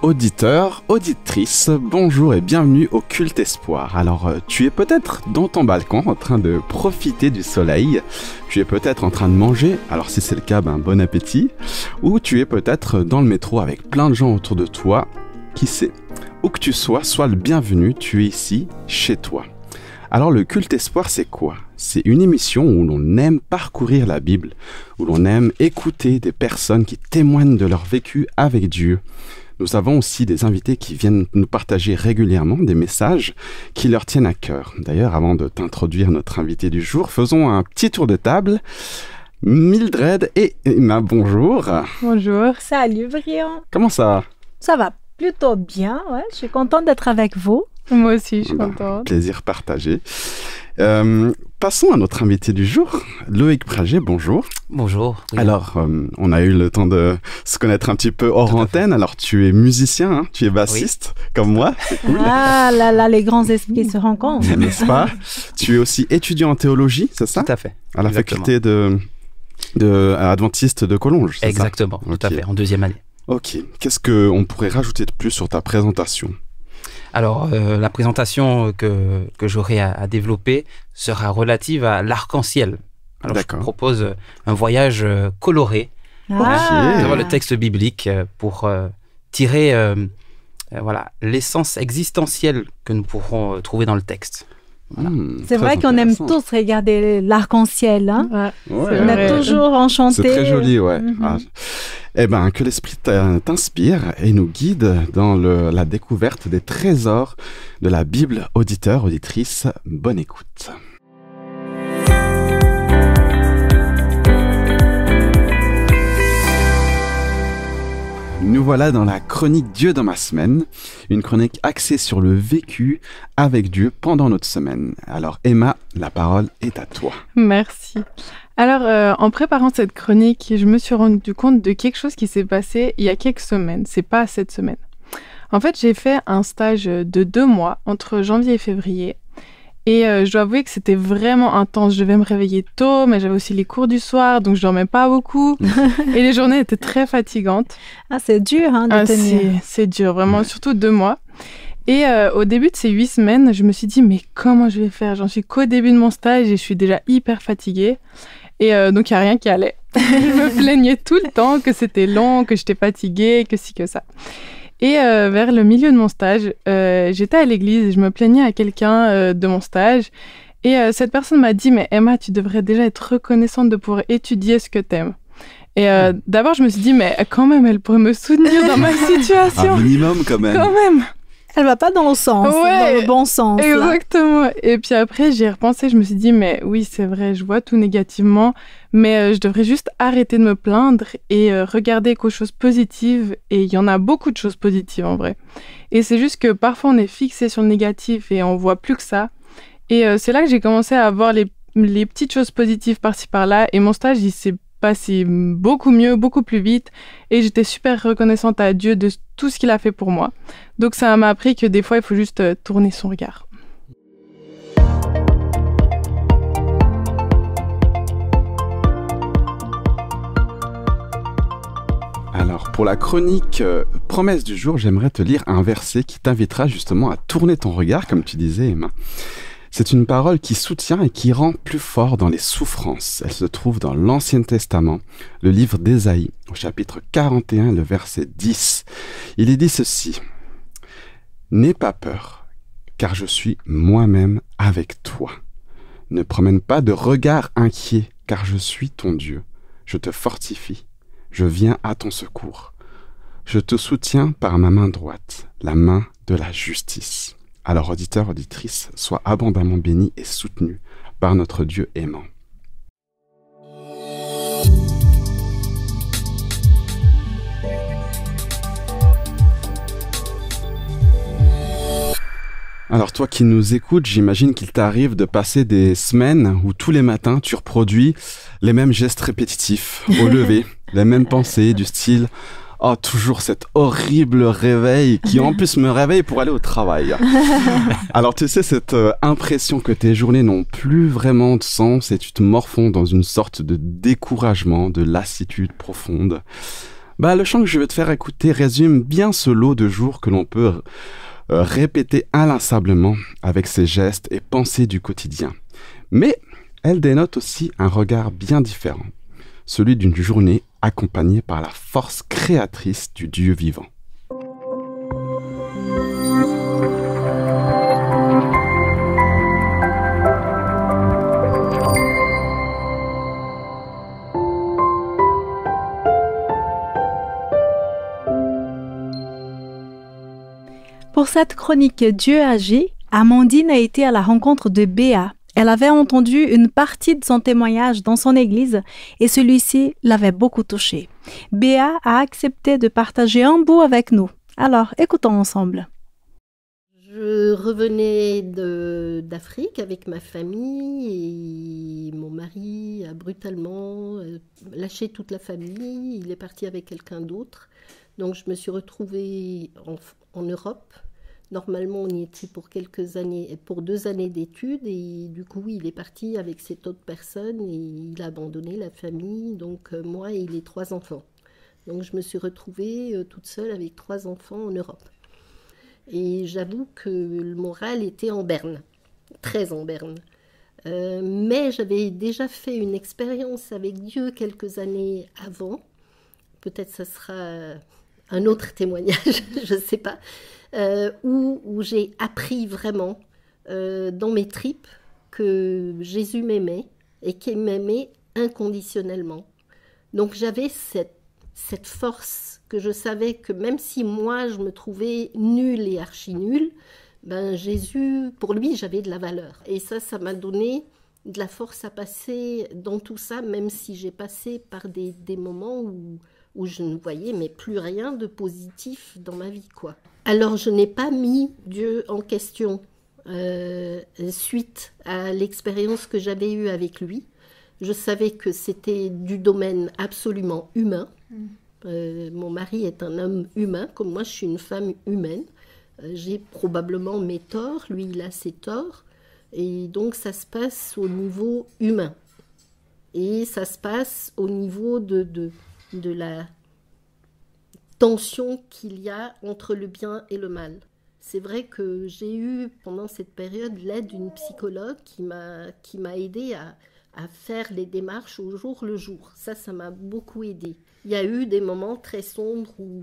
Auditeurs, auditrices, bonjour et bienvenue au Culte Espoir. Alors, tu es peut-être dans ton balcon en train de profiter du soleil, tu es peut-être en train de manger, alors si c'est le cas, bon appétit, ou tu es peut-être dans le métro avec plein de gens autour de toi, qui sait. Où que tu sois le bienvenu, tu es ici, chez toi. Alors le Culte Espoir, c'est quoi ? C'est une émission où l'on aime parcourir la Bible, où l'on aime écouter des personnes qui témoignent de leur vécu avec Dieu. Nous avons aussi des invités qui viennent nous partager régulièrement des messages qui leur tiennent à cœur. D'ailleurs, avant de t'introduire notre invité du jour, faisons un petit tour de table. Mildred et Emma, bonjour. Bonjour. Salut Brian. Comment ça va ? Ça va plutôt bien, ouais. Je suis contente d'être avec vous. Moi aussi, je suis contente. Plaisir partagé. Passons à notre invité du jour, Loïc Prager, bonjour. Bonjour. Oui. Alors, on a eu le temps de se connaître un petit peu hors antenne. Alors, tu es musicien, hein, tu es bassiste, comme moi, c'est cool. Ah là là, les grands esprits se rencontrent. N'est-ce pas ? Tu es aussi étudiant en théologie, c'est ça ? Tout à fait. À la faculté adventiste de Collonges, c'est Exactement, ça ? tout à fait, en deuxième année. Ok. Qu'est-ce qu'on pourrait rajouter de plus sur ta présentation ? Alors, la présentation que j'aurai à développer sera relative à l'arc-en-ciel. Alors, je propose un voyage coloré à travers le texte biblique pour tirer l'essence existentielle que nous pourrons trouver dans le texte. Voilà. C'est vrai qu'on aime tous regarder l'arc-en-ciel. Hein? Ouais, on est toujours enchantés. C'est très joli, ouais. Que l'Esprit t'inspire et nous guide dans la découverte des trésors de la Bible. Auditeurs, auditrices, bonne écoute. Nous voilà dans la chronique Dieu dans ma semaine, une chronique axée sur le vécu avec Dieu pendant notre semaine. Alors Emma, la parole est à toi. Merci. Alors, en préparant cette chronique, je me suis rendu compte de quelque chose qui s'est passé il y a quelques semaines. C'est pas cette semaine. En fait, j'ai fait un stage de 2 mois entre janvier et février. Et je dois avouer que c'était vraiment intense. Je devais me réveiller tôt, mais j'avais aussi les cours du soir, donc je dormais pas beaucoup. Et les journées étaient très fatigantes. Ah, c'est dur de tenir. C'est dur, vraiment, surtout 2 mois. Et au début de ces 8 semaines, je me suis dit, mais comment je vais faire ? J'en suis qu'au début de mon stage et je suis déjà hyper fatiguée. Et donc, il n'y a rien qui allait. Je me plaignais tout le temps que c'était long, que j'étais fatiguée, que ci, que ça. Et vers le milieu de mon stage, j'étais à l'église et je me plaignais à quelqu'un de mon stage. Et cette personne m'a dit « Mais Emma, tu devrais déjà être reconnaissante de pouvoir étudier ce que t'aimes. » Et d'abord, je me suis dit « Mais quand même, elle pourrait me soutenir dans ma situation. » Un minimum quand même. Quand même. Elle va pas dans le sens, dans le bon sens. Exactement. Là. Et puis après, j'y ai repensé, je me suis dit, mais oui, c'est vrai, je vois tout négativement, mais je devrais juste arrêter de me plaindre et regarder qu'aux choses positives. Et il y en a beaucoup de choses positives en vrai. Et c'est juste que parfois, on est fixé sur le négatif et on voit plus que ça. Et c'est là que j'ai commencé à voir les petites choses positives par-ci par-là. Et mon stage, il s'est passé beaucoup mieux, beaucoup plus vite. Et j'étais super reconnaissante à Dieu de tout ce qu'il a fait pour moi. Donc ça m'a appris que des fois, il faut juste tourner son regard. Alors, pour la chronique promesse du jour, j'aimerais te lire un verset qui t'invitera justement à tourner ton regard, comme tu disais, Emma. C'est une parole qui soutient et qui rend plus fort dans les souffrances. Elle se trouve dans l'Ancien Testament, le livre d'Ésaïe, au chapitre 41, le verset 10. Il est dit ceci. « N'aie pas peur, car je suis moi-même avec toi. Ne promène pas de regard inquiet, car je suis ton Dieu. Je te fortifie, je viens à ton secours. Je te soutiens par ma main droite, la main de la justice. » Alors, auditeurs, auditrices, sois abondamment bénis et soutenus par notre Dieu aimant. Alors, toi qui nous écoutes, j'imagine qu'il t'arrive de passer des semaines où tous les matins, tu reproduis les mêmes gestes répétitifs au lever, les mêmes pensées du style « Oh, toujours cet horrible réveil qui en plus me réveille pour aller au travail. » Alors tu sais, cette impression que tes journées n'ont plus vraiment de sens et tu te morfonds dans une sorte de découragement, de lassitude profonde. Le chant que je vais te faire écouter résume bien ce lot de jours que l'on peut répéter inlassablement avec ses gestes et pensées du quotidien. Mais elle dénote aussi un regard bien différent, celui d'une journée accompagnée par la force créatrice du Dieu vivant. Pour cette chronique Dieu agit, Amandine a été à la rencontre de Béa. Elle avait entendu une partie de son témoignage dans son église et celui-ci l'avait beaucoup touchée. Béa a accepté de partager un bout avec nous. Alors, écoutons ensemble. Je revenais d'Afrique avec ma famille et mon mari a brutalement lâché toute la famille. Il est parti avec quelqu'un d'autre. Donc, je me suis retrouvée en Europe. Normalement, on y était pour quelques années, pour 2 années d'études, et du coup, il est parti avec cette autre personne et il a abandonné la famille, donc moi et les 3 enfants. Donc, je me suis retrouvée toute seule avec 3 enfants en Europe. Et j'avoue que le moral était en berne, très en berne. Mais j'avais déjà fait une expérience avec Dieu quelques années avant. Peut-être ça sera un autre témoignage, je ne sais pas. Où j'ai appris vraiment dans mes tripes que Jésus m'aimait et qu'il m'aimait inconditionnellement. Donc j'avais cette force que je savais que même si moi je me trouvais nulle et archi-nulle, Jésus, pour lui, j'avais de la valeur. Et ça m'a donné de la force à passer dans tout ça, même si j'ai passé par des moments où je ne voyais mais plus rien de positif dans ma vie, quoi. Alors, je n'ai pas mis Dieu en question suite à l'expérience que j'avais eue avec lui. Je savais que c'était du domaine absolument humain. Mon mari est un homme humain, comme moi, je suis une femme humaine. J'ai probablement mes torts, lui, il a ses torts. Et donc, ça se passe au niveau humain. Et ça se passe au niveau de la tension qu'il y a entre le bien et le mal. C'est vrai que j'ai eu pendant cette période l'aide d'une psychologue qui m'a aidée à faire les démarches au jour le jour. Ça m'a beaucoup aidée. Il y a eu des moments très sombres où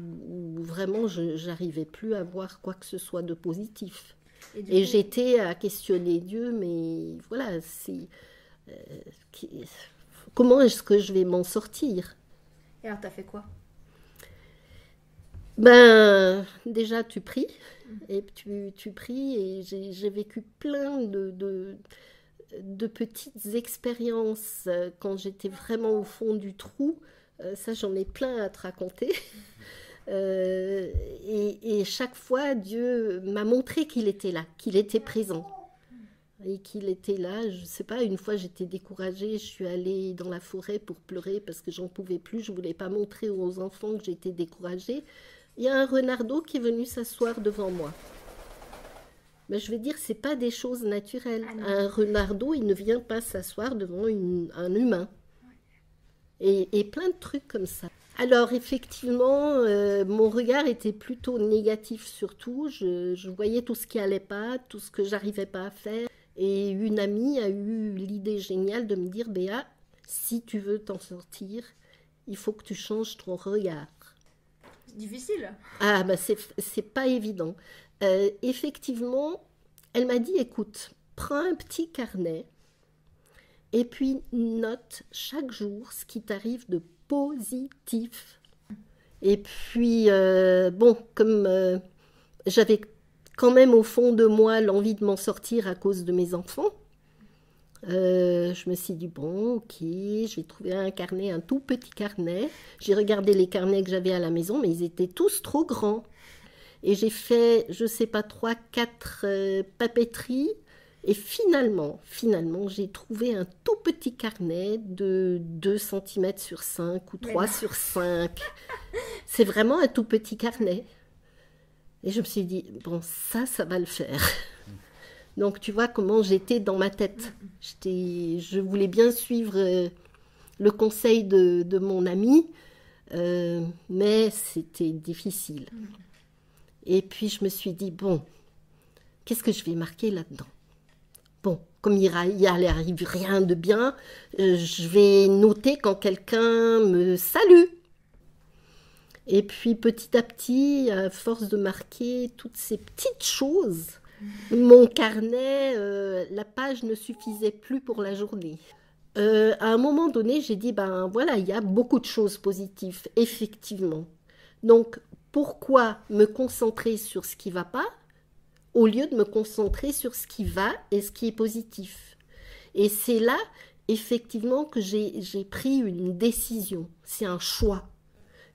vraiment je n'arrivais plus à voir quoi que ce soit de positif. Et j'étais à questionner Dieu, mais voilà, comment est-ce que je vais m'en sortir? Et alors, tu as fait quoi? Déjà, tu pries, et tu pries, et j'ai vécu plein de petites expériences quand j'étais vraiment au fond du trou. Ça, j'en ai plein à te raconter. Et chaque fois, Dieu m'a montré qu'il était là, qu'il était présent. Et qu'il était là, je ne sais pas, une fois j'étais découragée, je suis allée dans la forêt pour pleurer parce que j'en pouvais plus, je ne voulais pas montrer aux enfants que j'étais découragée. Il y a un renardeau qui est venu s'asseoir devant moi. Mais je vais dire, ce n'est pas des choses naturelles. Un renardeau, il ne vient pas s'asseoir devant un humain. Et plein de trucs comme ça. Alors effectivement, mon regard était plutôt négatif surtout. Je voyais tout ce qui n'allait pas, tout ce que j'arrivais pas à faire. Et une amie a eu l'idée géniale de me dire, Béa, si tu veux t'en sortir, il faut que tu changes ton regard. Difficile. C'est pas évident. Effectivement, elle m'a dit, écoute, prends un petit carnet et puis note chaque jour ce qui t'arrive de positif. Et puis, comme j'avais quand même au fond de moi l'envie de m'en sortir à cause de mes enfants, je me suis dit, bon, ok, je vais trouver un carnet, un tout petit carnet. J'ai regardé les carnets que j'avais à la maison, mais ils étaient tous trop grands. Et j'ai fait, je sais pas, 3-4 papeteries. Et finalement, j'ai trouvé un tout petit carnet de 2 cm sur 5 ou 3 sur 5. C'est vraiment un tout petit carnet. Et je me suis dit, bon, ça va le faire. Donc, tu vois comment j'étais dans ma tête. Je voulais bien suivre le conseil de mon ami. mais c'était difficile. Et puis je me suis dit, bon, qu'est-ce que je vais marquer là-dedans? Bon, comme il arrive rien de bien, je vais noter quand quelqu'un me salue. Et puis petit à petit, à force de marquer toutes ces petites choses, mon carnet, la page ne suffisait plus pour la journée. À un moment donné, j'ai dit, ben voilà, il y a beaucoup de choses positives, effectivement. Donc, pourquoi me concentrer sur ce qui ne va pas, au lieu de me concentrer sur ce qui va et ce qui est positif? Et c'est là, effectivement, que j'ai pris une décision. C'est un choix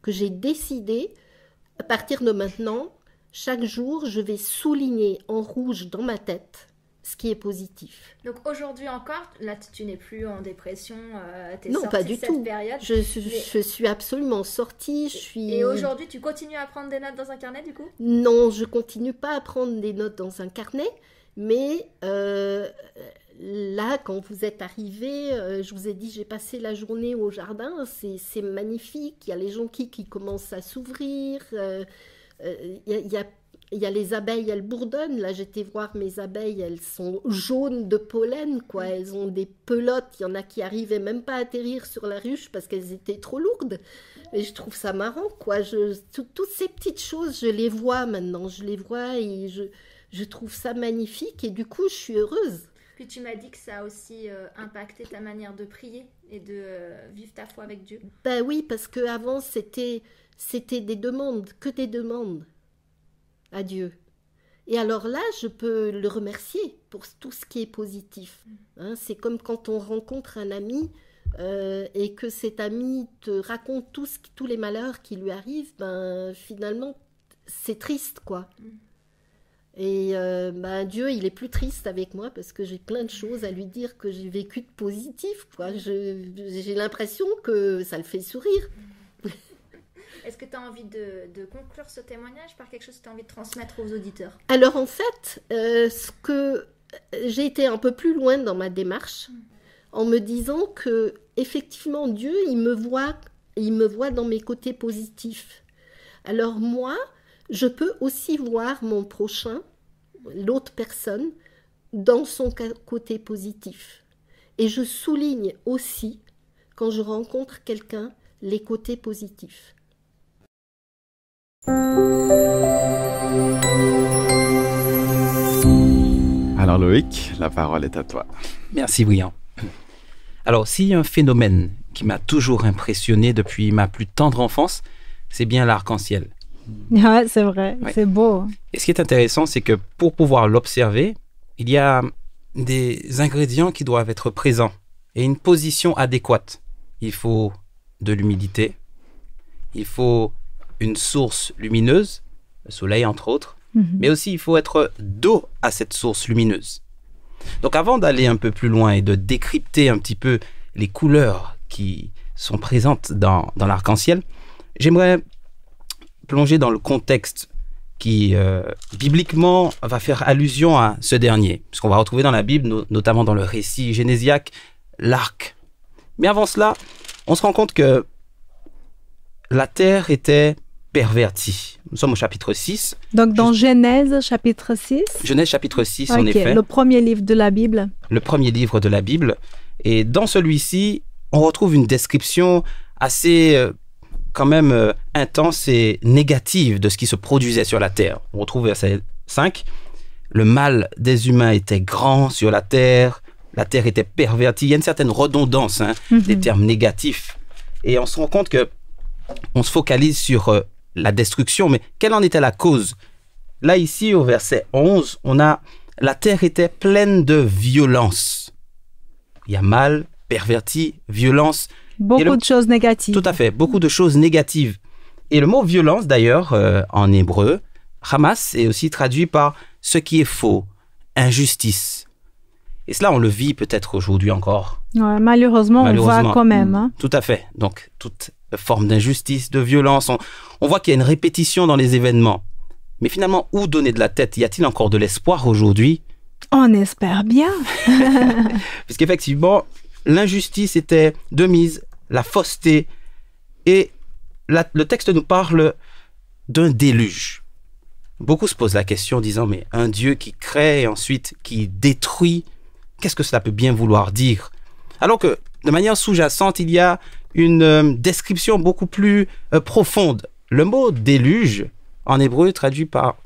que j'ai décidé. À partir de maintenant, chaque jour, je vais souligner en rouge dans ma tête ce qui est positif. Donc aujourd'hui encore, là tu n'es plus en dépression, t'es non, sortie pas du de cette tout. période. Je suis absolument sortie. Et aujourd'hui, tu continues à prendre des notes dans un carnet du coup? Non, je continue pas à prendre des notes dans un carnet, mais là, quand vous êtes arrivés, je vous ai dit, j'ai passé la journée au jardin, c'est magnifique, il y a les jonquilles qui commencent à s'ouvrir, il y a les abeilles, elles bourdonnent. Là, j'étais voir mes abeilles, elles sont jaunes de pollen, quoi. Elles ont des pelotes. Il y en a qui arrivaient même pas à atterrir sur la ruche parce qu'elles étaient trop lourdes. Et je trouve ça marrant, quoi. Toutes ces petites choses, je les vois maintenant. Je les vois et je trouve ça magnifique. Et du coup, je suis heureuse. Puis tu m'as dit que ça a aussi impacté ta manière de prier et de vivre ta foi avec Dieu. Ben oui, parce qu'avant, c'était des demandes, que des demandes à Dieu. Et alors là, je peux le remercier pour tout ce qui est positif. Hein, c'est comme quand on rencontre un ami et que cet ami te raconte tous les malheurs qui lui arrivent, ben finalement, c'est triste, quoi. Et Dieu, il est plus triste avec moi parce que j'ai plein de choses à lui dire que j'ai vécu de positif, quoi. J'ai l'impression que ça le fait sourire. Est-ce que tu as envie de conclure ce témoignage par quelque chose que tu as envie de transmettre aux auditeurs? Alors en fait, j'ai été un peu plus loin dans ma démarche en me disant que effectivement Dieu, il me voit dans mes côtés positifs. Alors moi, je peux aussi voir mon prochain, l'autre personne, dans son côté positif. Et je souligne aussi, quand je rencontre quelqu'un, les côtés positifs. Alors Loïc, la parole est à toi. Merci Brian. Alors, s'il y a un phénomène qui m'a toujours impressionné depuis ma plus tendre enfance, c'est bien l'arc-en-ciel. Ouais, c'est vrai, ouais. C'est beau. Et ce qui est intéressant, c'est que pour pouvoir l'observer, il y a des ingrédients qui doivent être présents et une position adéquate. Il faut de l'humidité, il faut une source lumineuse, le soleil entre autres, mais aussi il faut être dos à cette source lumineuse. Donc avant d'aller un peu plus loin et de décrypter un petit peu les couleurs qui sont présentes dans l'arc-en-ciel, j'aimerais plonger dans le contexte qui, bibliquement, va faire allusion à ce dernier, puisqu'on va retrouver dans la Bible, notamment dans le récit génésiaque, l'arc. Mais avant cela, on se rend compte que la terre était pervertie. Nous sommes au chapitre 6. Donc dans Genèse chapitre 6. Genèse chapitre 6, en effet. Le premier livre de la Bible. Le premier livre de la Bible. Et dans celui-ci, on retrouve une description assez quand même intense et négative de ce qui se produisait sur la terre. On retrouve verset 5. Le mal des humains était grand sur la terre était pervertie. Il y a une certaine redondance des termes négatifs. Et on se rend compte que on se focalise sur la destruction, mais quelle en était la cause? Là, ici, au verset 11, on a « La terre était pleine de violence ». Il y a mal, perverti, violence. Beaucoup de choses négatives. Tout à fait, beaucoup de choses négatives. Et le mot « violence », d'ailleurs, en hébreu, « hamas » est aussi traduit par « ce qui est faux »,« injustice ». Et cela, on le vit peut-être aujourd'hui encore. Ouais, malheureusement, on voit quand même. Hein. Tout à fait. Donc, toute forme d'injustice, de violence, on voit qu'il y a une répétition dans les événements. Mais finalement, où donner de la tête? Y a-t-il encore de l'espoir aujourd'hui? On espère bien. Puisqu'effectivement, l'injustice était de mise, la fausseté. Et le texte nous parle d'un déluge. Beaucoup se posent la question en disant, mais un Dieu qui crée et ensuite qui détruit, qu'est-ce que cela peut bien vouloir dire? Alors que, de manière sous-jacente, il y a une description beaucoup plus profonde. Le mot déluge, en hébreu, traduit par,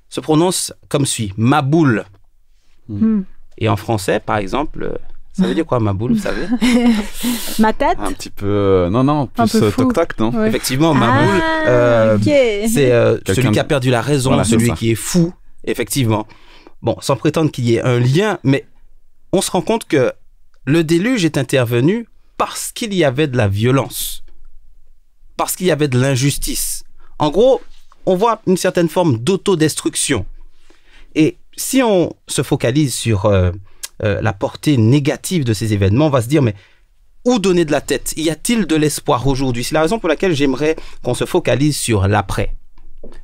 se prononce comme suit, maboul. Et en français, par exemple, ça veut dire quoi, maboul, vous savez? Ma tête? Un petit peu, non, plus toc-toc, non? Ouais. Effectivement, maboul, Okay. c'est celui qui a perdu la raison, voilà, celui c'est qui est fou, effectivement. Bon, sans prétendre qu'il y ait un lien, mais on se rend compte que le déluge est intervenu parce qu'il y avait de la violence, parce qu'il y avait de l'injustice. En gros, on voit une certaine forme d'autodestruction. Et si on se focalise sur la portée négative de ces événements, on va se dire, mais où donner de la tête? Y a-t-il de l'espoir aujourd'hui? C'est la raison pour laquelle j'aimerais qu'on se focalise sur l'après.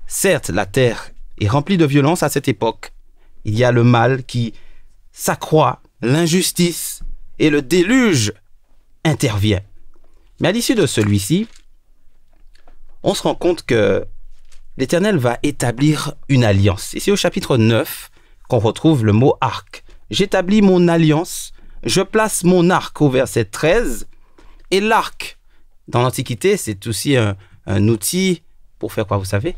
Certes, la terre est remplie de violence à cette époque. Il y a le mal qui s'accroît, l'injustice, et le déluge intervient. Mais à l'issue de celui-ci, on se rend compte que l'Éternel va établir une alliance. Et c'est au chapitre 9 qu'on retrouve le mot arc. J'établis mon alliance, je place mon arc au verset 13. Et l'arc, dans l'Antiquité, c'est aussi un outil pour faire quoi, vous savez?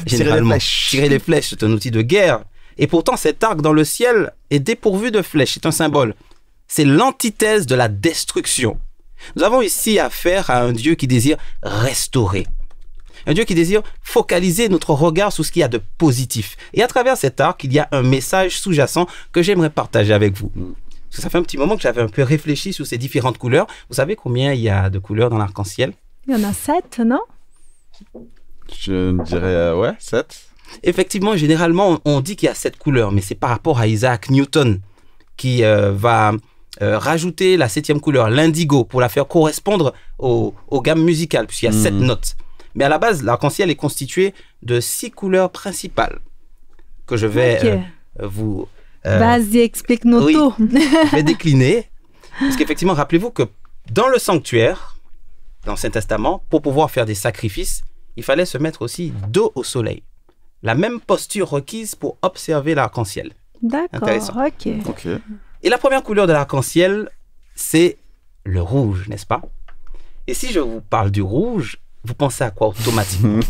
Généralement, tirer les flèches, c'est un outil de guerre. Et pourtant, cet arc dans le ciel est dépourvu de flèches, c'est un symbole. C'est l'antithèse de la destruction. Nous avons ici affaire à un Dieu qui désire restaurer. Un Dieu qui désire focaliser notre regard sur ce qu'il y a de positif. Et à travers cet arc, il y a un message sous-jacent que j'aimerais partager avec vous. Parce que ça fait un petit moment que j'avais un peu réfléchi sur ces différentes couleurs. Vous savez combien il y a de couleurs dans l'arc-en-ciel? Il y en a 7, non? Je dirais, 7. Effectivement, généralement, on dit qu'il y a 7 couleurs, mais c'est par rapport à Isaac Newton qui va rajouter la 7e couleur, l'indigo, pour la faire correspondre aux gammes musicales, puisqu'il y a 7 notes. Mais à la base, l'arc-en-ciel est constitué de 6 couleurs principales que je vais vous... Vas-y, explique-nous tout. Je vais décliner. Parce qu'effectivement, rappelez-vous que dans le sanctuaire, dans l'Ancien Testament, pour pouvoir faire des sacrifices, il fallait se mettre aussi dos au soleil. La même posture requise pour observer l'arc-en-ciel. D'accord, ok. Et la première couleur de l'arc-en-ciel, c'est le rouge, n'est-ce pas? Et si je vous parle du rouge, vous pensez à quoi automatiquement?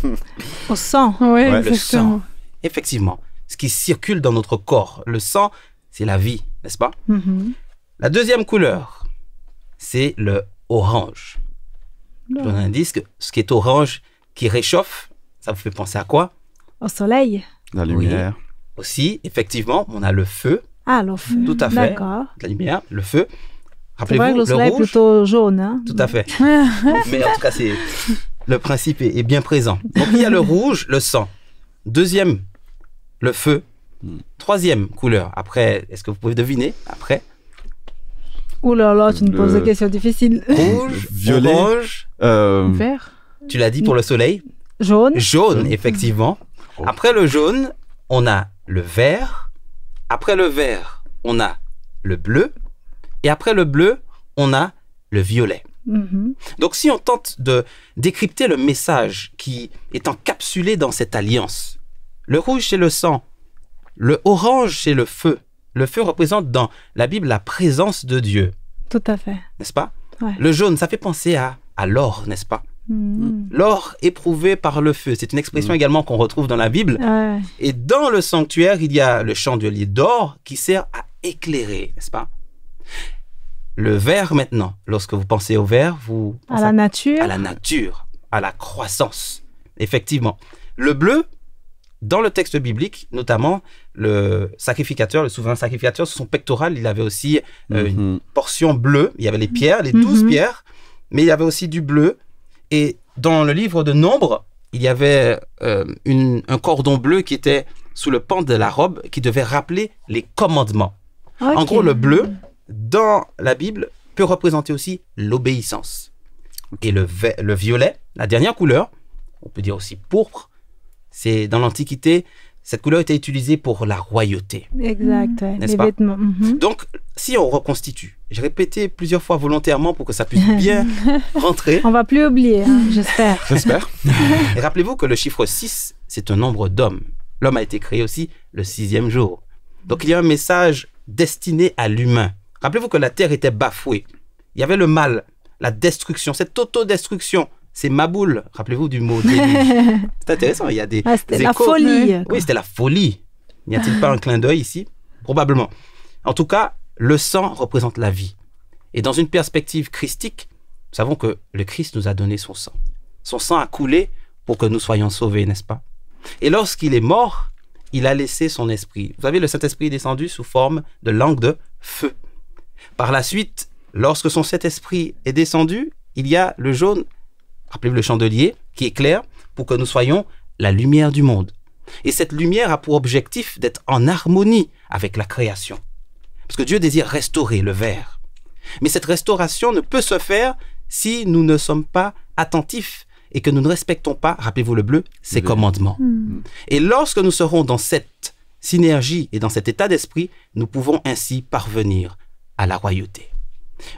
Au sang. Ouais, le sang. Effectivement, ce qui circule dans notre corps. Le sang, c'est la vie, n'est-ce pas? La deuxième couleur, c'est le orange. Je donne un indice que ce qui est orange, qui réchauffe, ça vous fait penser à quoi? Au soleil. La lumière. Oui. Aussi, effectivement, on a le feu. Ah, le feu. Tout à fait. D'accord. La lumière, le feu. C'est vrai que le soleil est rouge, plutôt jaune. Hein? Tout à fait. Mais en tout cas, le principe est bien présent. Donc, il y a le rouge, le sang. Deuxième, le feu. Troisième couleur. Après, est-ce que vous pouvez deviner? Après. Ouh là là, tu nous poses des questions difficiles. Rouge, violet, orange. Vert. Tu l'as dit pour le soleil? Jaune. Jaune, effectivement. Après le jaune, on a le vert. Après le vert, on a le bleu. Et après le bleu, on a le violet. Donc, si on tente de décrypter le message qui est encapsulé dans cette alliance, le rouge, c'est le sang. Le orange, c'est le feu. Le feu représente dans la Bible la présence de Dieu. Tout à fait. N'est-ce pas? Ouais. Le jaune, ça fait penser à l'or, n'est-ce pas? L'or éprouvé par le feu. C'est une expression également qu'on retrouve dans la Bible. Ouais. Et dans le sanctuaire, il y a le chandelier d'or qui sert à éclairer, n'est-ce pas? Le vert maintenant, lorsque vous pensez au vert, vous pensez à la nature. À la nature, à la croissance. Effectivement. Le bleu, dans le texte biblique, notamment le sacrificateur, le souverain sacrificateur, sur son pectoral, il avait aussi une portion bleue. Il y avait les pierres, les 12 pierres, mais il y avait aussi du bleu. Et dans le livre de Nombres, il y avait un cordon bleu qui était sous le pan de la robe qui devait rappeler les commandements. Okay. En gros, le bleu, dans la Bible, peut représenter aussi l'obéissance. Et le violet, la dernière couleur, on peut dire aussi pourpre, c'est dans l'Antiquité, Cette couleur était utilisée pour la royauté. Exact, les vêtements. Donc, si on reconstitue, j'ai répété plusieurs fois volontairement pour que ça puisse bien rentrer. On va plus oublier, j'espère. J'espère. Et rappelez-vous que le chiffre 6, c'est un nombre d'hommes. L'homme a été créé aussi le 6e jour. Donc, il y a un message destiné à l'humain. Rappelez-vous que la terre était bafouée. Il y avait le mal, la destruction, cette autodestruction. C'est Maboul, rappelez-vous du mot déluge. C'est intéressant, il y a des c'était la folie. Oui, c'était la folie. N'y a-t-il pas un clin d'œil ici? Probablement. En tout cas, le sang représente la vie. Et dans une perspective christique, nous savons que le Christ nous a donné son sang. Son sang a coulé pour que nous soyons sauvés, n'est-ce pas? Et lorsqu'il est mort, il a laissé son esprit. Vous savez, le Saint-Esprit est descendu sous forme de langue de feu. Par la suite, lorsque son Saint-Esprit est descendu, il y a le jaune, rappelez-vous le chandelier, qui éclaire pour que nous soyons la lumière du monde. Et cette lumière a pour objectif d'être en harmonie avec la création. Parce que Dieu désire restaurer le verre. Mais cette restauration ne peut se faire si nous ne sommes pas attentifs et que nous ne respectons pas, rappelez-vous le bleu, ses commandements. Et lorsque nous serons dans cette synergie et dans cet état d'esprit, nous pouvons ainsi parvenir à la royauté.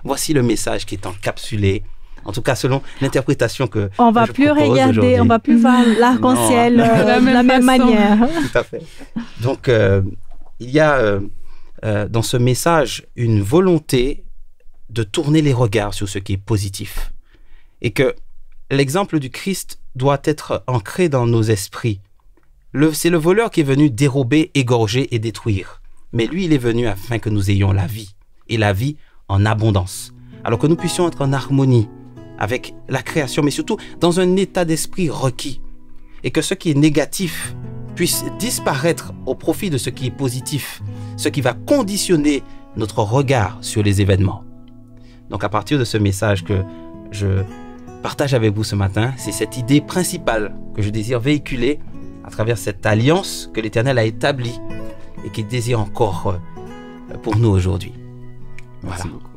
Voici le message qui est encapsulé, en tout cas selon l'interprétation que on va je plus propose regarder, aujourd'hui. on va plus voir l'arc-en-ciel de la même manière. Tout à fait. Donc il y a dans ce message une volonté de tourner les regards sur ce qui est positif et que l'exemple du Christ doit être ancré dans nos esprits. C'est le voleur qui est venu dérober, égorger et détruire. Mais lui, il est venu afin que nous ayons la vie, et la vie en abondance. Alors que nous puissions être en harmonie avec la création, mais surtout dans un état d'esprit requis. Et que ce qui est négatif puisse disparaître au profit de ce qui est positif, ce qui va conditionner notre regard sur les événements. Donc à partir de ce message que je partage avec vous ce matin, c'est cette idée principale que je désire véhiculer à travers cette alliance que l'Éternel a établie et qu'il désire encore pour nous aujourd'hui. Voilà. Merci beaucoup.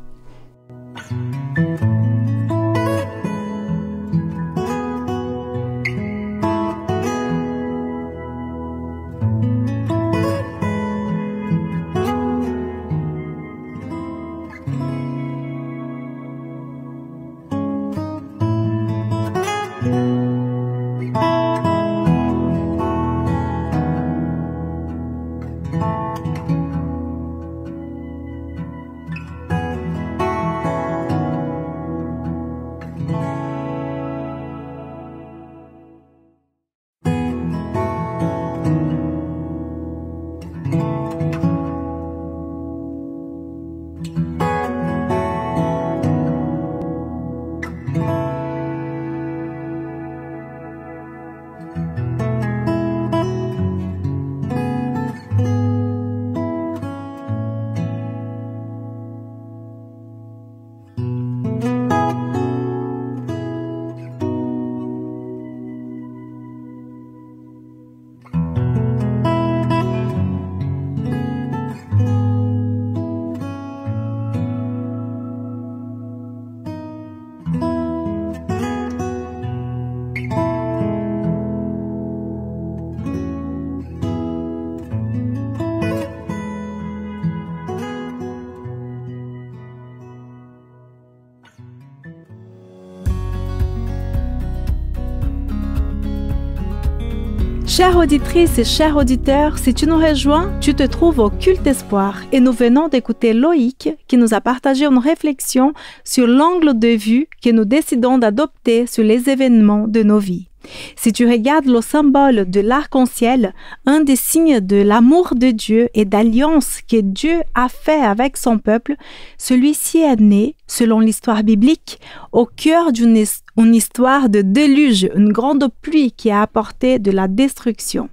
Chères auditrices et chers auditeurs, si tu nous rejoins, tu te trouves au Culte Espoir et nous venons d'écouter Loïc qui nous a partagé une réflexion sur l'angle de vue que nous décidons d'adopter sur les événements de nos vies. Si tu regardes le symbole de l'arc-en-ciel, un des signes de l'amour de Dieu et d'alliance que Dieu a fait avec son peuple, celui-ci est né, selon l'histoire biblique, au cœur d'une histoire de déluge, une grande pluie qui a apporté de la destruction.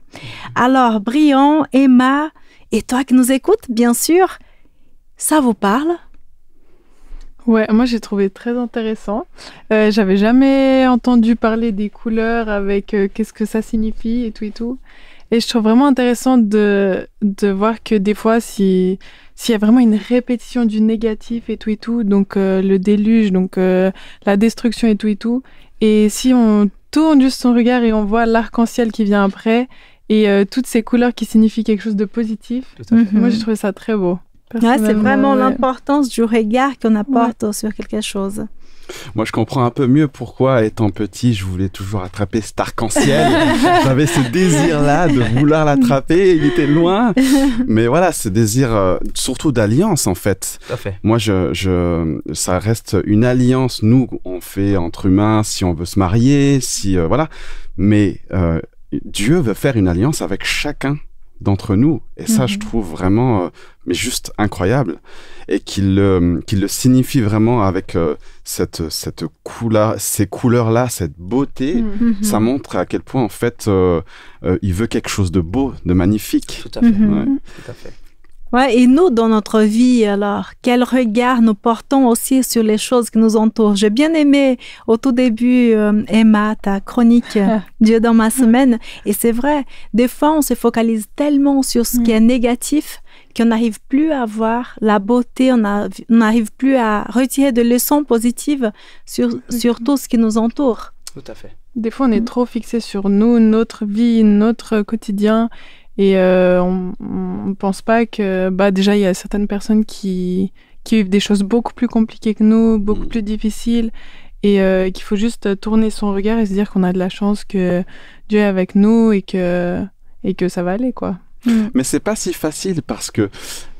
Alors, Brian, Emma, et toi qui nous écoutes, bien sûr, ça vous parle ? Ouais, moi j'ai trouvé très intéressant. J'avais jamais entendu parler des couleurs avec qu'est-ce que ça signifie et tout et tout. Et je trouve vraiment intéressant de voir que des fois, s'il y a vraiment une répétition du négatif et tout, donc le déluge, donc la destruction et tout, et si on tourne juste son regard et on voit l'arc-en-ciel qui vient après, et toutes ces couleurs qui signifient quelque chose de positif. Moi, j'ai trouvé ça très beau. C'est vraiment l'importance du regard qu'on apporte sur quelque chose. Moi, je comprends un peu mieux pourquoi, étant petit, je voulais toujours attraper cet arc-en-ciel. J'avais ce désir-là de vouloir l'attraper. Il était loin. Mais voilà, ce désir, surtout d'alliance, en fait. Tout à fait. Moi, ça reste une alliance. Nous, on fait entre humains si on veut se marier, voilà. Mais Dieu veut faire une alliance avec chacun d'entre nous. Et ça, je trouve vraiment mais juste incroyable. Et qu'il le signifie vraiment avec cette couleur, ces couleurs-là, cette beauté. Ça montre à quel point, en fait, il veut quelque chose de beau, de magnifique. Tout à fait. Tout à fait. Ouais, et nous, dans notre vie, alors, quel regard nous portons aussi sur les choses qui nous entourent? J'ai bien aimé, au tout début, Emma, ta chronique Dieu dans ma semaine. Et c'est vrai, des fois, on se focalise tellement sur ce qui est négatif qu'on n'arrive plus à voir la beauté, on n'arrive plus à retirer de leçons positives sur tout ce qui nous entoure. Tout à fait. Des fois, on est trop fixé sur nous, notre vie, notre quotidien. Et on ne pense pas que déjà, il y a certaines personnes qui vivent des choses beaucoup plus compliquées que nous, beaucoup plus difficiles, et qu'il faut juste tourner son regard et se dire qu'on a de la chance que Dieu est avec nous et que ça va aller, quoi. Mais c'est pas si facile parce que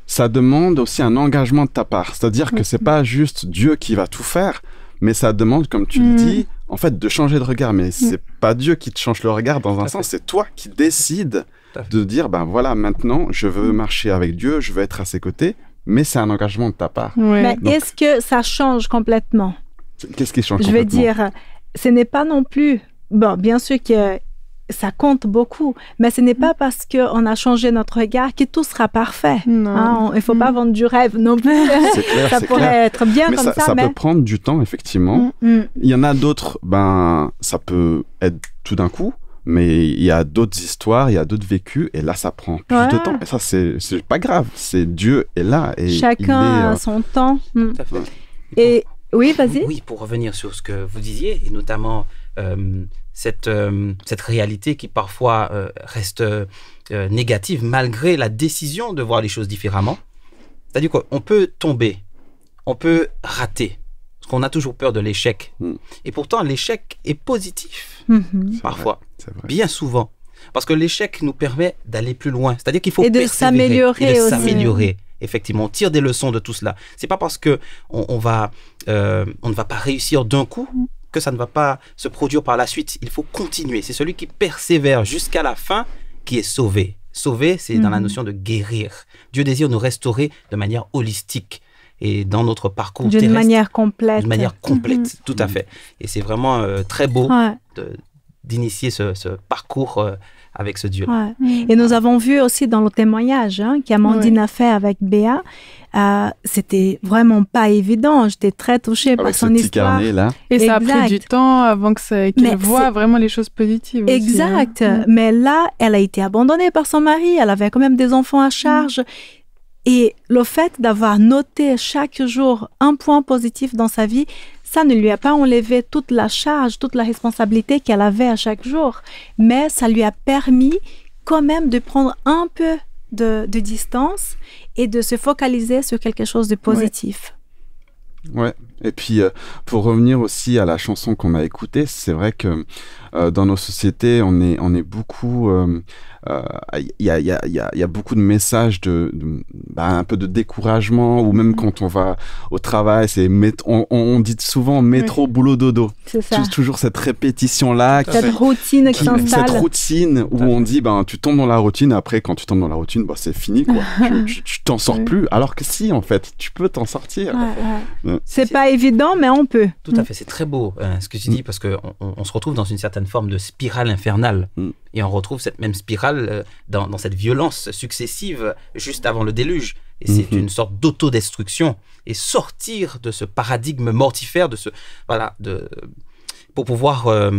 ça demande aussi un engagement de ta part. C'est-à-dire que c'est pas juste Dieu qui va tout faire, mais ça demande, comme tu le dis, en fait, de changer de regard. Mais c'est pas Dieu qui te change le regard dans un sens, c'est toi qui décides de dire, voilà, maintenant, je veux marcher avec Dieu, je veux être à ses côtés, mais c'est un engagement de ta part. Mais donc, est-ce que ça change complètement? Qu'est-ce qui change complètement? Je vais dire, ce n'est pas non plus... Bon, bien sûr que ça compte beaucoup, mais ce n'est pas parce qu'on a changé notre regard que tout sera parfait. Il ne faut pas vendre du rêve non plus. C'est clair, ça pourrait être bien mais comme ça. Ça peut prendre du temps, effectivement. Il y en a d'autres, ça peut être tout d'un coup, mais il y a d'autres histoires, il y a d'autres vécus, et là, ça prend plus de temps. Et ça, c'est pas grave. Dieu est là. Et chacun a son temps. Tout à fait. Et oui, vas-y. Oui, pour revenir sur ce que vous disiez, et notamment cette réalité qui parfois reste négative malgré la décision de voir les choses différemment. C'est-à-dire qu'on peut tomber, on peut rater, parce qu'on a toujours peur de l'échec. Et pourtant, l'échec est positif, parfois, bien souvent. Parce que l'échec nous permet d'aller plus loin. C'est-à-dire qu'il faut persévérer. Et de s'améliorer. Effectivement, on tire des leçons de tout cela. C'est pas parce que on ne va pas réussir d'un coup que ça ne va pas se produire par la suite. Il faut continuer. C'est celui qui persévère jusqu'à la fin qui est sauvé. Sauver, c'est dans la notion de guérir. Dieu désire nous restaurer de manière holistique et dans notre parcours terrestre. D'une manière complète. D'une manière complète, tout à fait. Et c'est vraiment très beau d'initier ce parcours avec ce Dieu. Et nous avons vu aussi dans le témoignage qu'Amandine a fait avec Béa, c'était vraiment pas évident. J'étais très touchée par son histoire. Carnet, là. Et ça a pris du temps avant qu'elle voit vraiment les choses positives. Exact. Aussi, Mais là, elle a été abandonnée par son mari. Elle avait quand même des enfants à charge. Et le fait d'avoir noté chaque jour un point positif dans sa vie, ça ne lui a pas enlevé toute la charge, toute la responsabilité qu'elle avait à chaque jour. Mais ça lui a permis quand même de prendre un peu de distance et de se focaliser sur quelque chose de positif. Ouais. Et puis, pour revenir aussi à la chanson qu'on a écoutée, c'est vrai que dans nos sociétés, on est beaucoup... Il y a beaucoup de messages un peu de découragement, ou même quand on va au travail, on dit souvent métro, boulot, dodo. C'est ça. Toujours cette répétition-là. Cette routine qui s'installe. Cette routine où on dit, tu tombes dans la routine, après quand tu tombes dans la routine, c'est fini, quoi. tu t'en sors plus, alors que si, en fait, tu peux t'en sortir. C'est pas évident, mais on peut. Tout à fait, c'est très beau ce que tu dis, parce qu'on se retrouve dans une certaine forme de spirale infernale. Et on retrouve cette même spirale dans cette violence successive juste avant le déluge. Et c'est une sorte d'autodestruction. Et sortir de ce paradigme mortifère, pour pouvoir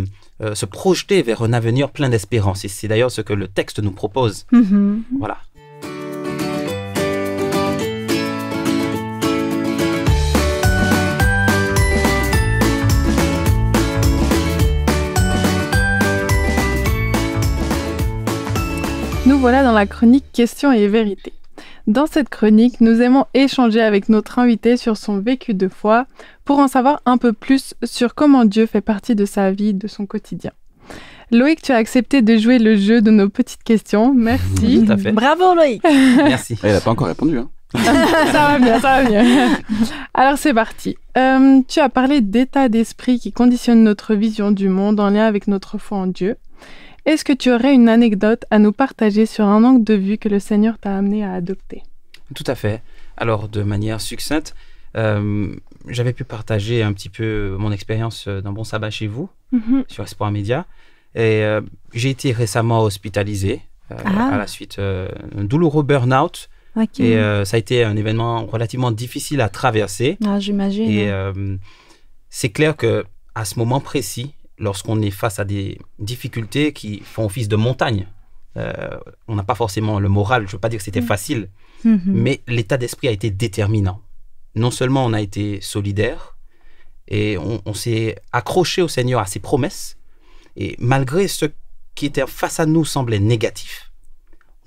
se projeter vers un avenir plein d'espérance. Et c'est d'ailleurs ce que le texte nous propose. Voilà. voilà dans la chronique Questions et vérité. Dans cette chronique, nous aimons échanger avec notre invité sur son vécu de foi pour en savoir un peu plus sur comment Dieu fait partie de sa vie, de son quotidien. Loïc, tu as accepté de jouer le jeu de nos petites questions. Merci. Tout à fait. Bravo Loïc. Merci. Il n'a pas encore répondu. Hein. Ça va bien. Alors c'est parti. Tu as parlé d'état d'esprit qui conditionne notre vision du monde en lien avec notre foi en Dieu. Est-ce que tu aurais une anecdote à nous partager sur un angle de vue que le Seigneur t'a amené à adopter? Tout à fait. Alors, de manière succincte, j'avais pu partager un petit peu mon expérience d'un bon sabbat chez vous, sur Espoir Média. Et j'ai été récemment hospitalisé à la suite d'un douloureux burn-out. Okay. Et ça a été un événement relativement difficile à traverser. Ah, j'imagine. Et c'est clair qu'à ce moment précis, lorsqu'on est face à des difficultés qui font office de montagne, on n'a pas forcément le moral. Je ne veux pas dire que c'était facile, mais l'état d'esprit a été déterminant. Non seulement on a été solidaire et on s'est accroché au Seigneur, à ses promesses, et malgré ce qui était face à nous semblait négatif,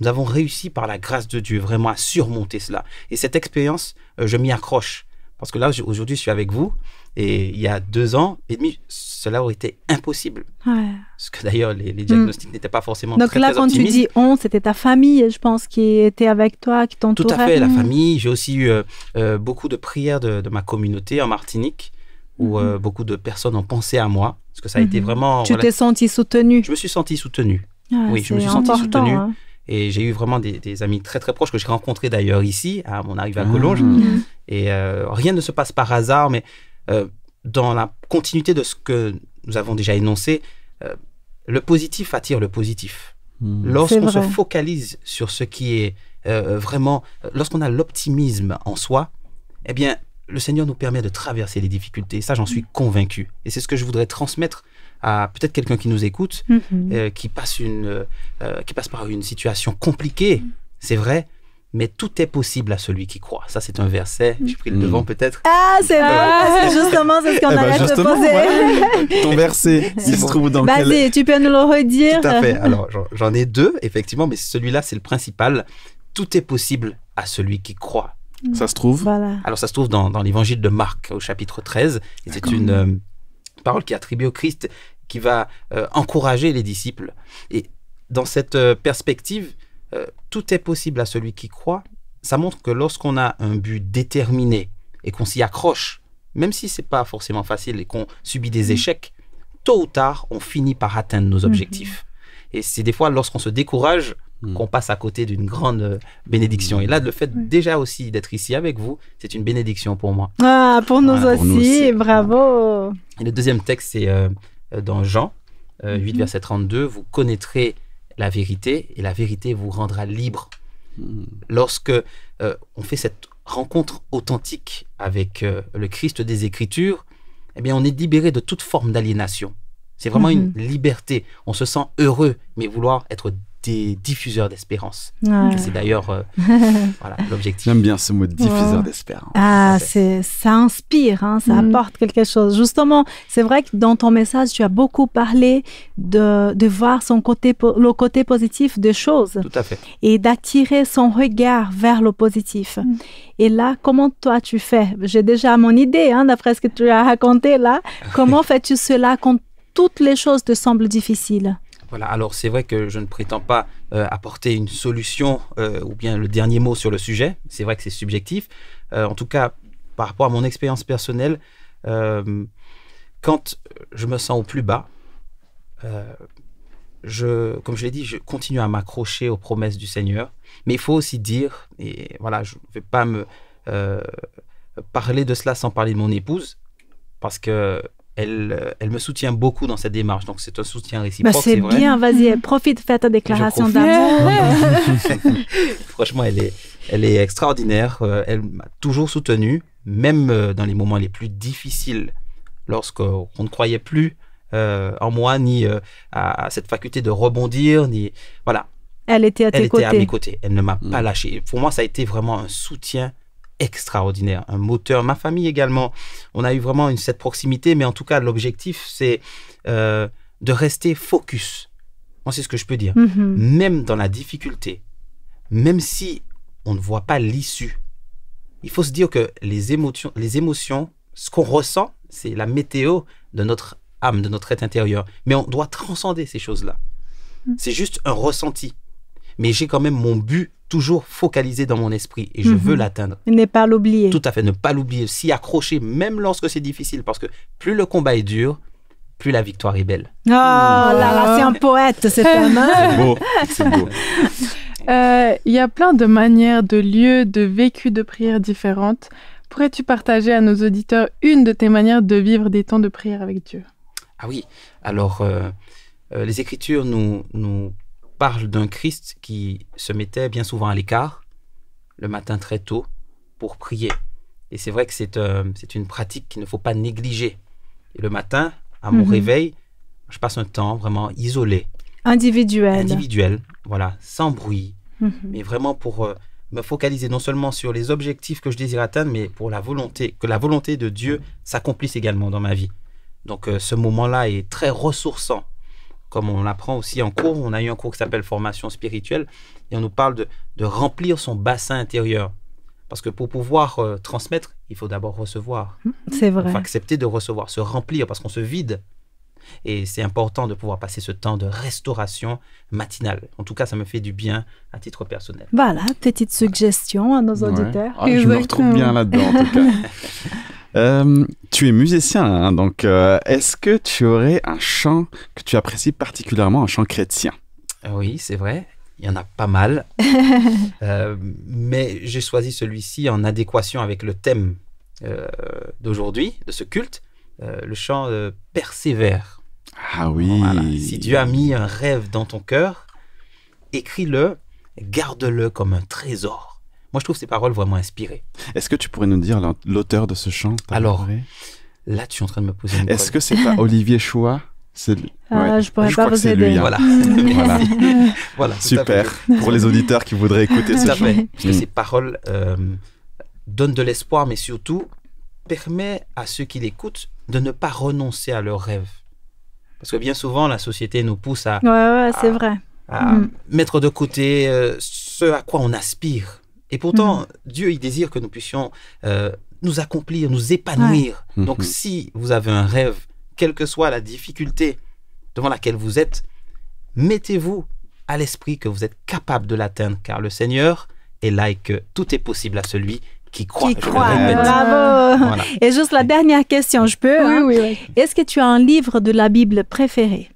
nous avons réussi par la grâce de Dieu vraiment à surmonter cela. Et cette expérience, je m'y accroche. Parce que là, aujourd'hui, je suis avec vous. Et il y a 2 ans et demi, cela aurait été impossible. Ouais. Parce que d'ailleurs, les diagnostics n'étaient pas forcément très optimistes. Donc là, quand tu dis « on », c'était ta famille, je pense, qui était avec toi, qui t'entourait. Tout à fait, la famille. J'ai aussi eu beaucoup de prières de ma communauté en Martinique, où beaucoup de personnes ont pensé à moi. Parce que ça a été vraiment... Tu t'es senti soutenu? Je me suis senti soutenu. Oui, je me suis senti soutenu. Hein. Et j'ai eu vraiment des amis très très proches que j'ai rencontrés d'ailleurs ici, à mon arrivée à Collonges. Et rien ne se passe par hasard, mais dans la continuité de ce que nous avons déjà énoncé, le positif attire le positif. Lorsqu'on se focalise sur ce qui est vraiment... lorsqu'on a l'optimisme en soi, eh bien, le Seigneur nous permet de traverser les difficultés. Et ça, j'en suis convaincu. Et c'est ce que je voudrais transmettre à peut-être quelqu'un qui nous écoute, qui passe par une situation compliquée, c'est vrai, mais tout est possible à celui qui croit. Ça, c'est un verset, j'ai pris le devant peut-être. Ah, c'est vrai, justement, c'est ce qu'on allait te poser. Voilà. Ton verset, il se trouve dans quel... Vas-y, tu peux nous le redire. Tout à fait, alors j'en ai 2, effectivement, mais celui-là, c'est le principal. Tout est possible à celui qui croit. Ça se trouve Alors, ça se trouve dans l'évangile de Marc, au chapitre 13, et c'est une parole qui est attribuée au Christ, qui va encourager les disciples. Et dans cette perspective, tout est possible à celui qui croit. Ça montre que lorsqu'on a un but déterminé et qu'on s'y accroche, même si ce n'est pas forcément facile et qu'on subit des échecs, tôt ou tard, on finit par atteindre nos objectifs. Et c'est des fois, lorsqu'on se décourage, qu'on passe à côté d'une grande bénédiction. Et là, le fait déjà aussi d'être ici avec vous, c'est une bénédiction pour moi. Ah, pour nous aussi, bravo. Et le deuxième texte, c'est dans Jean 8, verset 32, « Vous connaîtrez la vérité et la vérité vous rendra libre. » Lorsque on fait cette rencontre authentique avec le Christ des Écritures, eh bien, on est libéré de toute forme d'aliénation. C'est vraiment une liberté. On se sent heureux, mais vouloir être des diffuseurs d'espérance. C'est d'ailleurs voilà, l'objectif. J'aime bien ce mot diffuseur d'espérance. Ah, ça inspire, hein, ça apporte quelque chose. Justement, c'est vrai que dans ton message, tu as beaucoup parlé de voir le côté positif des choses. Tout à fait. Et d'attirer son regard vers le positif. Et là, comment toi tu fais? J'ai déjà mon idée, hein, d'après ce que tu as raconté là. Comment fais-tu cela quand toutes les choses te semblent difficiles? Voilà, alors c'est vrai que je ne prétends pas apporter une solution ou bien le dernier mot sur le sujet. C'est vrai que c'est subjectif. En tout cas, par rapport à mon expérience personnelle, quand je me sens au plus bas, comme je l'ai dit, je continue à m'accrocher aux promesses du Seigneur. Mais il faut aussi dire, et voilà, je ne vais pas me parler de cela sans parler de mon épouse, parce que elle me soutient beaucoup dans cette démarche, donc c'est un soutien réciproque. C'est vrai. Bien, vas-y, profite, fais ta déclaration d'amour. Franchement, elle est extraordinaire. Elle m'a toujours soutenu, même dans les moments les plus difficiles, lorsqu'on ne croyait plus en moi, ni à cette faculté de rebondir, ni voilà. Elle était à tes côtés. Elle était à mes côtés. Elle ne m'a pas lâché. Pour moi, ça a été vraiment un soutien extraordinaire, un moteur. Ma famille également, on a eu vraiment cette proximité, mais en tout cas, l'objectif, c'est de rester focus Moi, c'est ce que je peux dire. Même dans la difficulté, même si on ne voit pas l'issue, il faut se dire que les émotions, ce qu'on ressent, c'est la météo de notre âme, de notre être intérieur. Mais on doit transcender ces choses-là. C'est juste un ressenti. Mais j'ai quand même mon but toujours focalisé dans mon esprit et je veux l'atteindre. Ne pas l'oublier. Tout à fait, ne pas l'oublier, s'y accrocher même lorsque c'est difficile, parce que plus le combat est dur, plus la victoire est belle. Oh là là, c'est un poète, cet homme. C'est beau, c'est beau. Il y a plein de manières, de lieux, de vécus de prière différentes. Pourrais-tu partager à nos auditeurs une de tes manières de vivre des temps de prière avec Dieu? Ah oui, alors les Écritures nous parlent d'un Christ qui se mettait bien souvent à l'écart, le matin très tôt, pour prier. Et c'est vrai que c'est une pratique qu'il ne faut pas négliger. Et le matin, à mon réveil, je passe un temps vraiment isolé. Individuel, voilà, sans bruit, mais vraiment pour me focaliser non seulement sur les objectifs que je désire atteindre, mais pour que la volonté de Dieu s'accomplisse également dans ma vie. Donc ce moment-là est très ressourçant. Comme on l'apprend aussi en cours, on a eu un cours qui s'appelle Formation spirituelle, et on nous parle de remplir son bassin intérieur. Parce que pour pouvoir transmettre, il faut d'abord recevoir. C'est vrai. Il faut accepter de recevoir, se remplir, parce qu'on se vide. Et c'est important de pouvoir passer ce temps de restauration matinale. En tout cas, ça me fait du bien à titre personnel. Voilà, petite suggestion à nos auditeurs. Ah, je me retrouve bien là-dedans, en tout cas. Tu es musicien, hein, donc est-ce que tu aurais un chant que tu apprécies particulièrement, un chant chrétien? Oui, c'est vrai. Il y en a pas mal. Mais j'ai choisi celui-ci en adéquation avec le thème d'aujourd'hui, de ce culte. Le chant Persévère. Ah oui. Voilà. Si Dieu a mis un rêve dans ton cœur, écris-le, garde-le comme un trésor. Moi, je trouve ces paroles vraiment inspirées. Est-ce que tu pourrais nous dire l'auteur de ce chant? Alors, là, tu es en train de me poser une colle. Est-ce que c'est pas Olivier Chouat? Je pourrais pas vous aider. Lui, hein. Voilà. Super. Pour les auditeurs qui voudraient écouter ce chant. Parce que ces paroles donnent de l'espoir, mais surtout permet à ceux qui l'écoutent de ne pas renoncer à leurs rêves. Parce que bien souvent, la société nous pousse à mettre de côté ce à quoi on aspire. Et pourtant, Dieu, il désire que nous puissions nous accomplir, nous épanouir. Donc, si vous avez un rêve, quelle que soit la difficulté devant laquelle vous êtes, mettez-vous à l'esprit que vous êtes capable de l'atteindre, car le Seigneur est là et que tout est possible à celui qui croit. Bravo. Voilà. Et juste la dernière question, je peux? Oui. Est-ce que tu as un livre de la Bible préféré?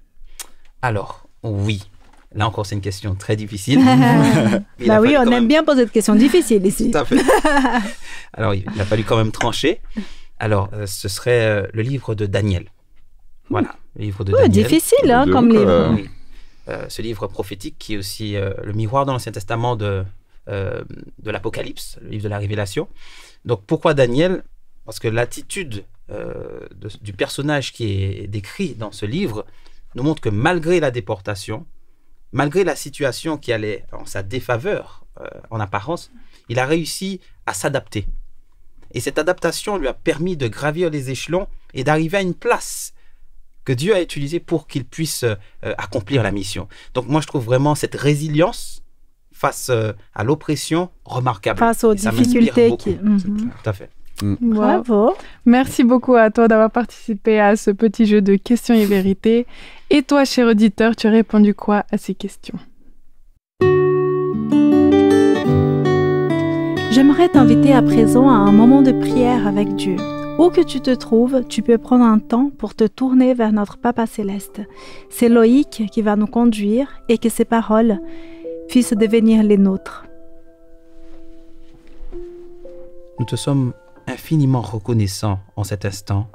Alors, oui. Là encore, c'est une question très difficile. Bah oui, on aime bien poser des questions difficiles ici. Tout à fait. Alors, il a fallu quand même trancher. Alors, ce serait le livre de Daniel. Voilà, le livre de Daniel. Difficile, hein, comme livre. Oui. Ce livre prophétique qui est aussi le miroir dans l'Ancien Testament de l'Apocalypse, le livre de la Révélation. Donc, pourquoi Daniel? Parce que l'attitude du personnage qui est décrit dans ce livre nous montre que malgré la déportation, malgré la situation qui allait en sa défaveur, en apparence, il a réussi à s'adapter. Et cette adaptation lui a permis de gravir les échelons et d'arriver à une place que Dieu a utilisée pour qu'il puisse accomplir la mission. Donc moi, je trouve vraiment cette résilience face à l'oppression remarquable. Face aux difficultés. Tout à fait. Bravo. Merci beaucoup à toi d'avoir participé à ce petit jeu de questions et vérités. Et toi, cher auditeur, tu as répondu quoi à ces questions? J'aimerais t'inviter à présent à un moment de prière avec Dieu. Où que tu te trouves, tu peux prendre un temps pour te tourner vers notre Papa Céleste. C'est Loïc qui va nous conduire et que ses paroles puissent devenir les nôtres. Nous te sommes infiniment reconnaissants en cet instant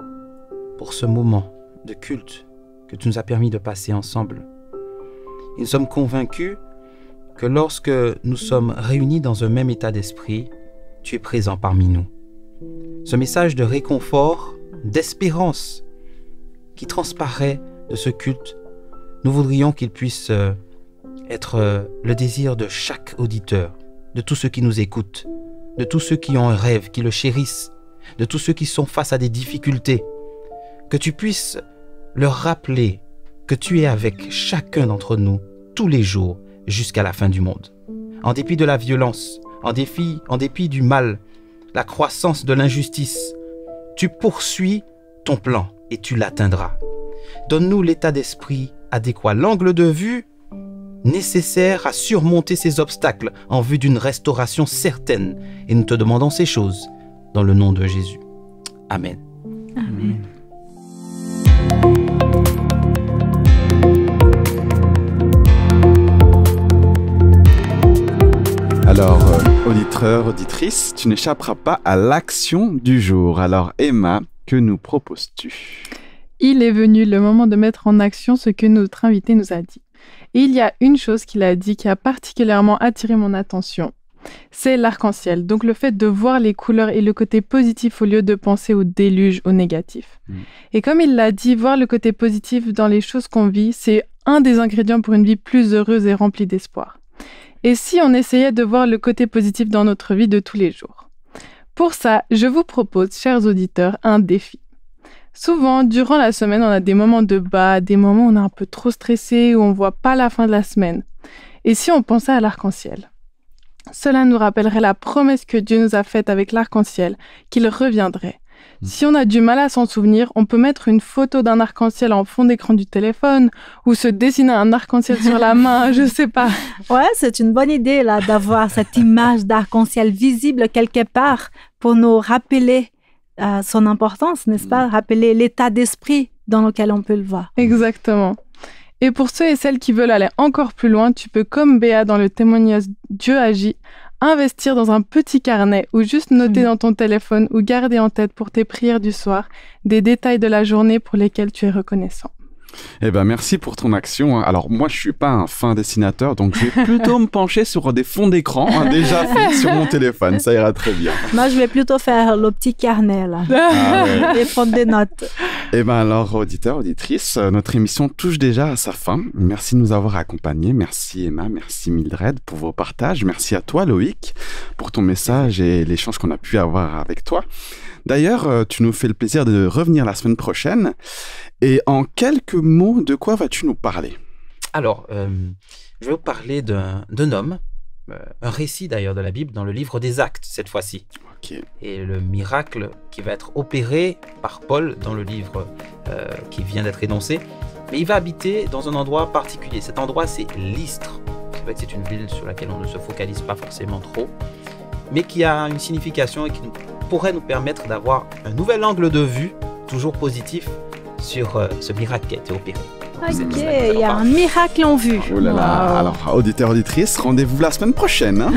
pour ce moment de culte que tu nous as permis de passer ensemble. Et nous sommes convaincus que lorsque nous sommes réunis dans un même état d'esprit, tu es présent parmi nous. Ce message de réconfort, d'espérance qui transparaît de ce culte, nous voudrions qu'il puisse être le désir de chaque auditeur, de tous ceux qui nous écoutent, de tous ceux qui ont un rêve, qui le chérissent, de tous ceux qui sont face à des difficultés, que tu puisses leur rappeler que tu es avec chacun d'entre nous tous les jours jusqu'à la fin du monde. En dépit de la violence, en dépit du mal, la croissance de l'injustice, tu poursuis ton plan et tu l'atteindras. Donne-nous l'état d'esprit adéquat, l'angle de vue nécessaire à surmonter ces obstacles en vue d'une restauration certaine. Et nous te demandons ces choses dans le nom de Jésus. Amen. Amen. Alors, auditeur, auditrice, tu n'échapperas pas à l'action du jour. Alors, Emma, que nous proposes-tu? Il est venu le moment de mettre en action ce que notre invité nous a dit. Et il y a une chose qu'il a dit qui a particulièrement attiré mon attention. C'est l'arc-en-ciel, donc le fait de voir les couleurs et le côté positif au lieu de penser au déluge, au négatif. Et comme il l'a dit, voir le côté positif dans les choses qu'on vit, c'est un des ingrédients pour une vie plus heureuse et remplie d'espoir. Et si on essayait de voir le côté positif dans notre vie de tous les jours? Pour ça, je vous propose, chers auditeurs, un défi. Souvent, durant la semaine, on a des moments de bas, des moments où on est un peu trop stressé, où on ne voit pas la fin de la semaine. Et si on pensait à l'arc-en-ciel? Cela nous rappellerait la promesse que Dieu nous a faite avec l'arc-en-ciel, qu'il reviendrait. Si on a du mal à s'en souvenir, on peut mettre une photo d'un arc-en-ciel en fond d'écran du téléphone ou se dessiner un arc-en-ciel sur la main, je sais pas. Ouais, c'est une bonne idée là d'avoir cette image d'arc-en-ciel visible quelque part pour nous rappeler son importance, n'est-ce pas? Rappeler l'état d'esprit dans lequel on peut le voir. Exactement. Et pour ceux et celles qui veulent aller encore plus loin, tu peux, comme Béa dans le témoignage Dieu agit, investir dans un petit carnet ou juste noter dans ton téléphone ou garder en tête pour tes prières du soir des détails de la journée pour lesquels tu es reconnaissant. Eh ben, merci pour ton action. Alors, moi, je suis pas un fin dessinateur, donc je vais plutôt me pencher sur des fonds d'écran déjà faits sur mon téléphone. Ça ira très bien. Moi, je vais plutôt faire le petit carnet, là. Et prendre des notes. Eh ben, alors, auditeurs, auditrices, notre émission touche déjà à sa fin. Merci de nous avoir accompagnés. Merci, Emma. Merci, Mildred, pour vos partages. Merci à toi, Loïc, pour ton message et l'échange qu'on a pu avoir avec toi. D'ailleurs, tu nous fais le plaisir de revenir la semaine prochaine. Et en quelques mots, de quoi vas-tu nous parler? Alors, je vais vous parler d'un homme, un récit d'ailleurs de la Bible dans le livre des Actes cette fois-ci. Okay. Et le miracle qui va être opéré par Paul dans le livre qui vient d'être énoncé. Mais il va habiter dans un endroit particulier. Cet endroit, c'est Lystre. C'est vrai que c'est une ville sur laquelle on ne se focalise pas forcément trop, mais qui a une signification et qui pourrait nous permettre d'avoir un nouvel angle de vue, toujours positif, sur ce miracle qui a été opéré. Ok, il y a un miracle en vue. Oh là là, alors auditeurs, auditrices, rendez-vous la semaine prochaine. Hein.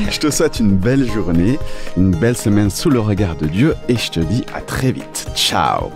Je te souhaite une belle journée, une belle semaine sous le regard de Dieu et je te dis à très vite. Ciao.